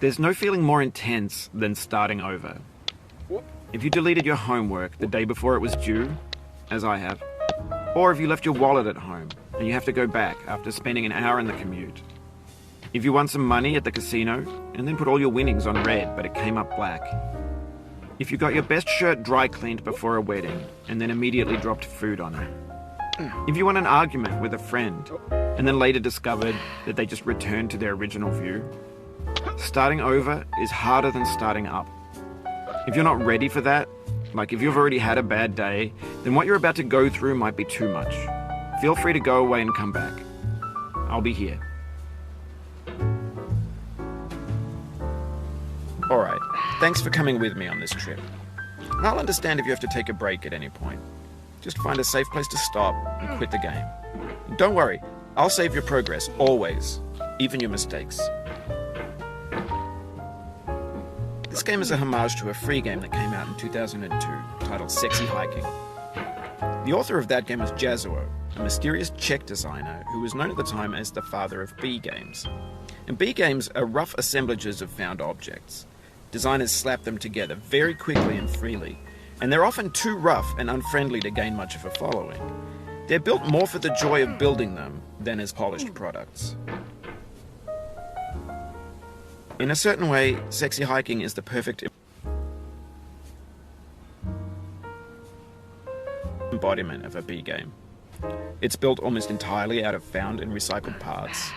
There's no feeling more intense than starting over. If you deleted your homework the day before it was due, as I have, or if you left your wallet at home and you have to go back after spending an hour in the commute. If you won some money at the casino and then put all your winnings on red but it came up black. If you got your best shirt dry cleaned before a wedding and then immediately dropped food on it. If you won an argument with a friend and then later discovered that they just returned to their original view. Starting over is harder than starting up. If you're not ready for that, like if you've already had a bad day, then what you're about to go through might be too much. Feel free to go away and come back. I'll be here. Alright, thanks for coming with me on this trip. I'll understand if you have to take a break at any point. Just find a safe place to stop and quit the game. And don't worry, I'll save your progress, always, even your mistakes. This game is a homage to a free game that came out in 2002, titled Sexy Hiking. The author of that game was Jazuo, a mysterious Czech designer who was known at the time as the father of B games. And B games are rough assemblages of found objects. Designers slap them together very quickly and freely, and they're often too rough and unfriendly to gain much of a following. They're built more for the joy of building them than as polished products. In a certain way, Sexy Hiking is the perfect embodiment of a B game. It's built almost entirely out of found and recycled parts,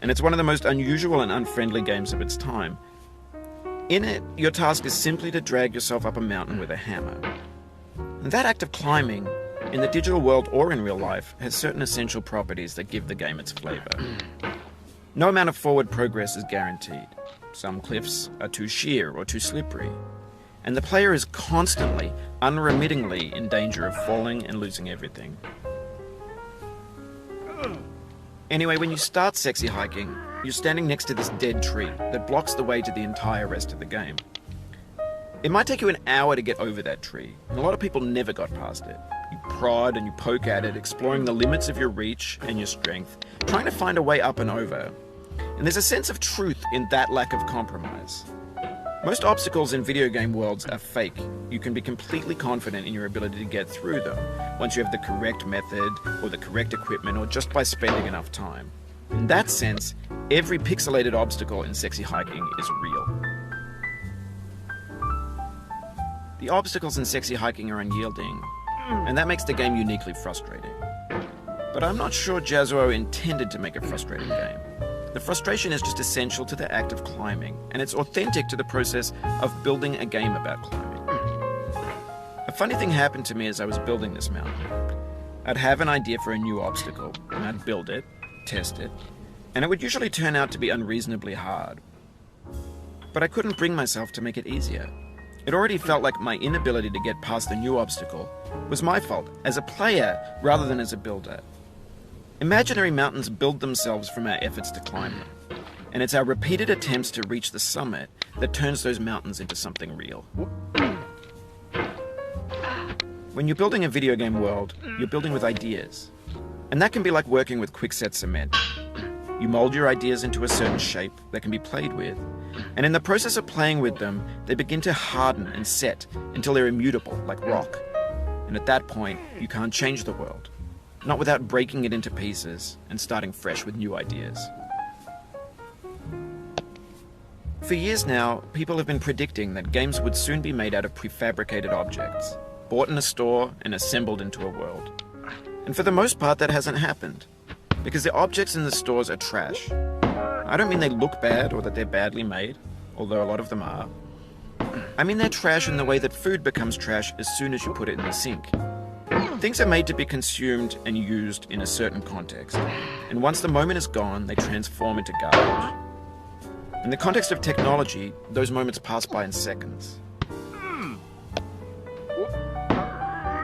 and it's one of the most unusual and unfriendly games of its time. In it, your task is simply to drag yourself up a mountain with a hammer. And that act of climbing, in the digital world or in real life, has certain essential properties that give the game its flavor. No amount of forward progress is guaranteed. Some cliffs are too sheer or too slippery, and the player is constantly, unremittingly in danger of falling and losing everything. Anyway, when you start Sexy Hiking, you're standing next to this dead tree that blocks the way to the entire rest of the game. It might take you an hour to get over that tree, and a lot of people never got past it. You prod and you poke at it, exploring the limits of your reach and your strength, trying to find a way up and over. And there's a sense of truth in that lack of compromise. Most obstacles in video game worlds are fake. You can be completely confident in your ability to get through them once you have the correct method or the correct equipment or just by spending enough time. In that sense, every pixelated obstacle in Sexy Hiking is real. The obstacles in Sexy Hiking are unyielding, and that makes the game uniquely frustrating. But I'm not sure Jazuo intended to make a frustrating game. The frustration is just essential to the act of climbing, and it's authentic to the process of building a game about climbing. A funny thing happened to me as I was building this mountain. I'd have an idea for a new obstacle, and I'd build it, test it, and it would usually turn out to be unreasonably hard. But I couldn't bring myself to make it easier. It already felt like my inability to get past the new obstacle was my fault, as a player rather than as a builder. Imaginary mountains build themselves from our efforts to climb them, and it's our repeated attempts to reach the summit that turns those mountains into something real. When you're building a video game world, you're building with ideas, and that can be like working with quickset cement. You mold your ideas into a certain shape that can be played with, and in the process of playing with them, they begin to harden and set until they're immutable, like rock. And at that point, you can't change the world. Not without breaking it into pieces and starting fresh with new ideas. For years now, people have been predicting that games would soon be made out of prefabricated objects, bought in a store and assembled into a world. And for the most part, that hasn't happened, because the objects in the stores are trash. I don't mean they look bad or that they're badly made, although a lot of them are. I mean they're trash in the way that food becomes trash as soon as you put it in the sink. Things are made to be consumed and used in a certain context, and once the moment is gone, they transform into garbage. In the context of technology, those moments pass by in seconds.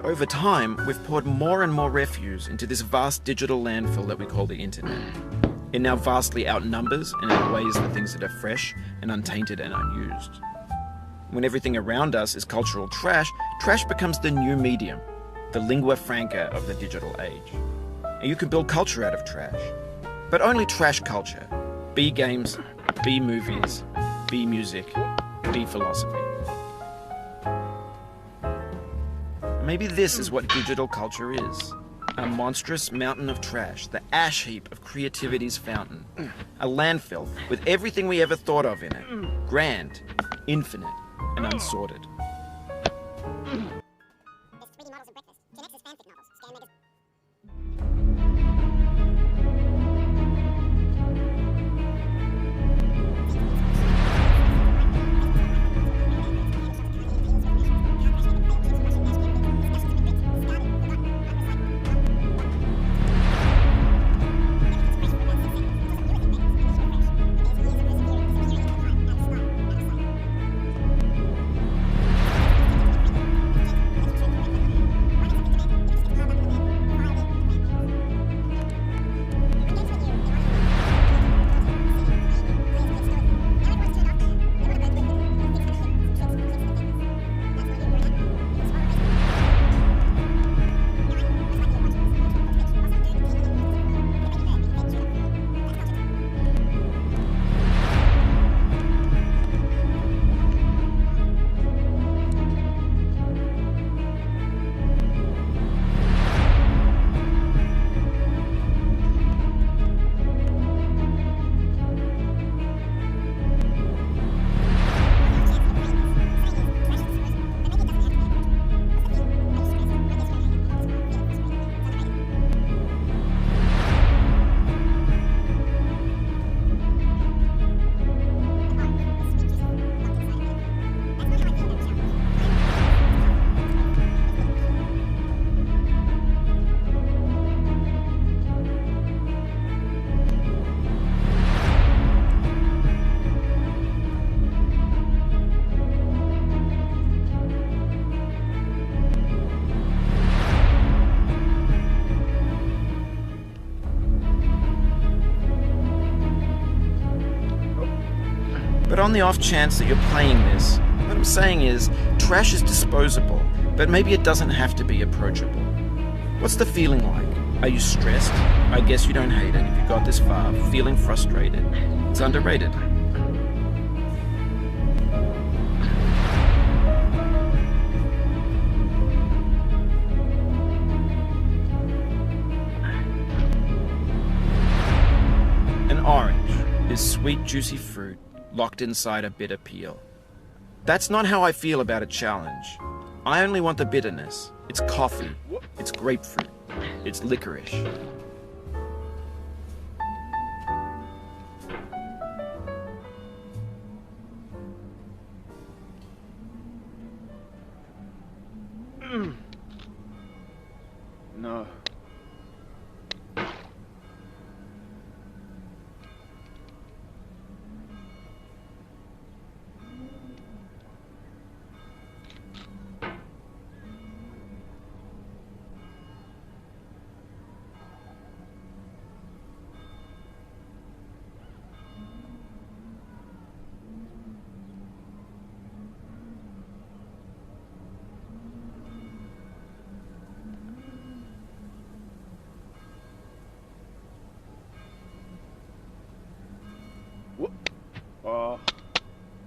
Over time, we've poured more and more refuse into this vast digital landfill that we call the internet. It now vastly outnumbers and outweighs the things that are fresh and untainted and unused. When everything around us is cultural trash, trash becomes the new medium. the lingua franca of the digital age. And you can build culture out of trash. But only trash culture. B games, B movies, B music, B philosophy. Maybe this is what digital culture is. A monstrous mountain of trash, the ash heap of creativity's fountain. A landfill with everything we ever thought of in it. Grand, infinite, and unsorted. But on the off chance that you're playing this, what I'm saying is, trash is disposable, but maybe it doesn't have to be approachable. What's the feeling like? Are you stressed? I guess you don't hate it if you got this far. Feeling frustrated? It's underrated. An orange is sweet, juicy fruit locked inside a bitter peel. That's not how I feel about a challenge. I only want the bitterness. It's coffee. It's grapefruit. It's licorice. No.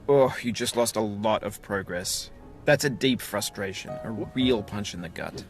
Oh, you just lost a lot of progress. That's a deep frustration, a real punch in the gut.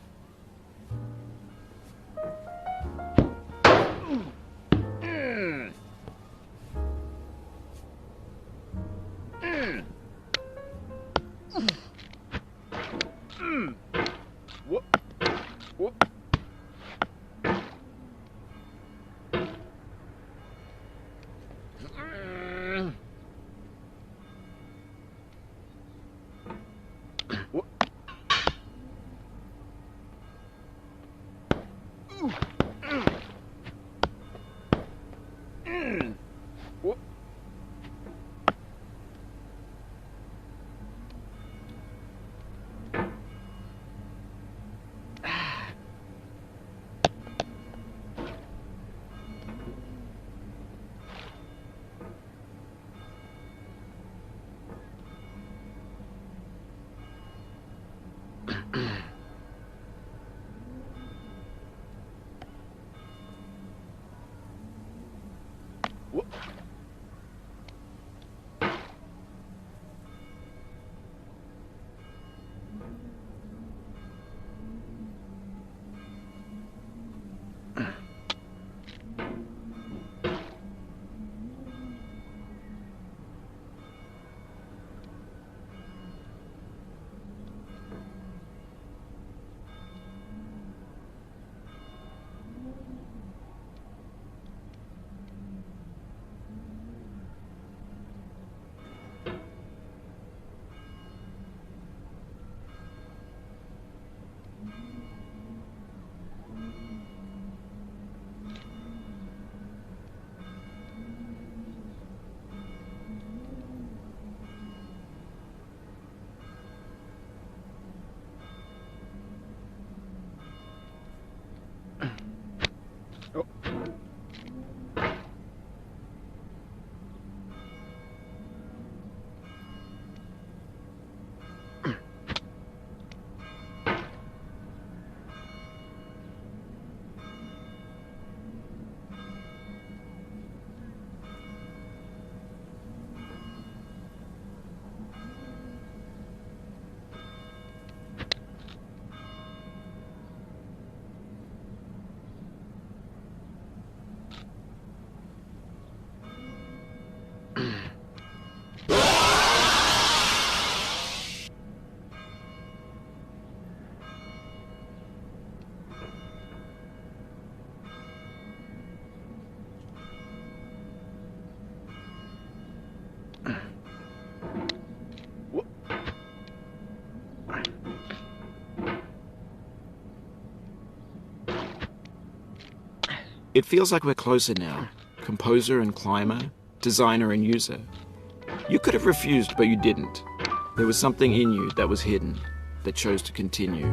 It feels like we're closer now. Composer and climber, designer and user. You could have refused, but you didn't. There was something in you that was hidden, that chose to continue.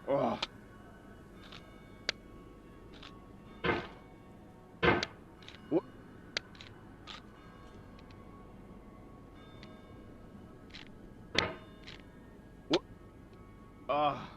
Oh. Ah.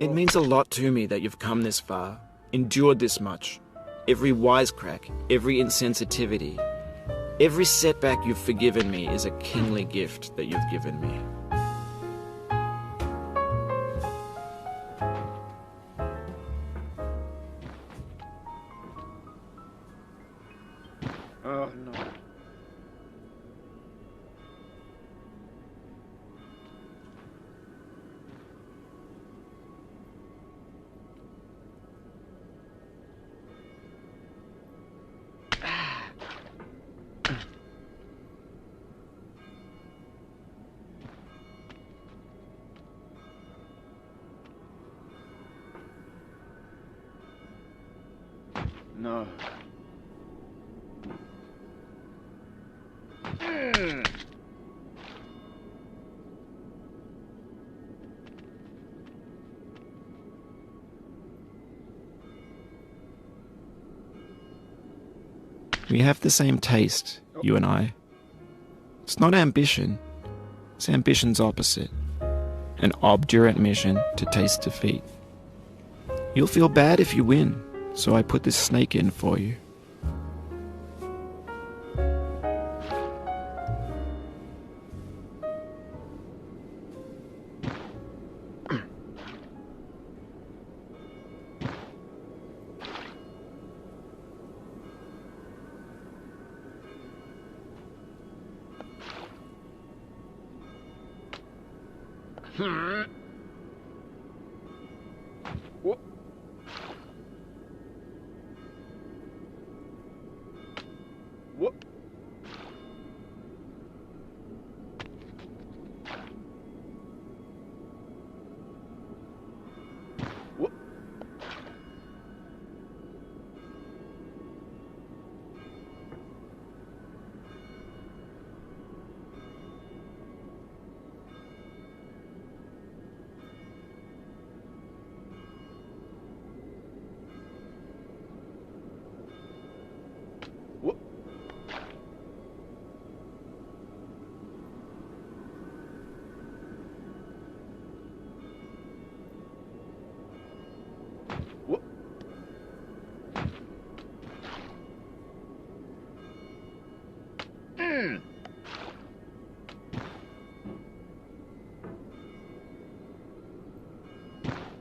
It means a lot to me that you've come this far, endured this much. Every wisecrack, every insensitivity, every setback you've forgiven me is a kingly gift that you've given me. Oh, no. No. We have the same taste, you and I. It's not ambition. It's ambition's opposite. An obdurate mission to taste defeat. You'll feel bad if you win, so I put this snake in for you. What? What? What? What? What?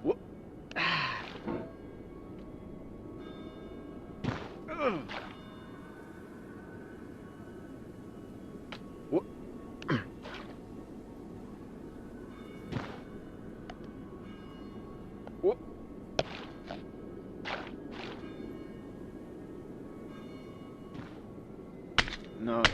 What? What? What? No.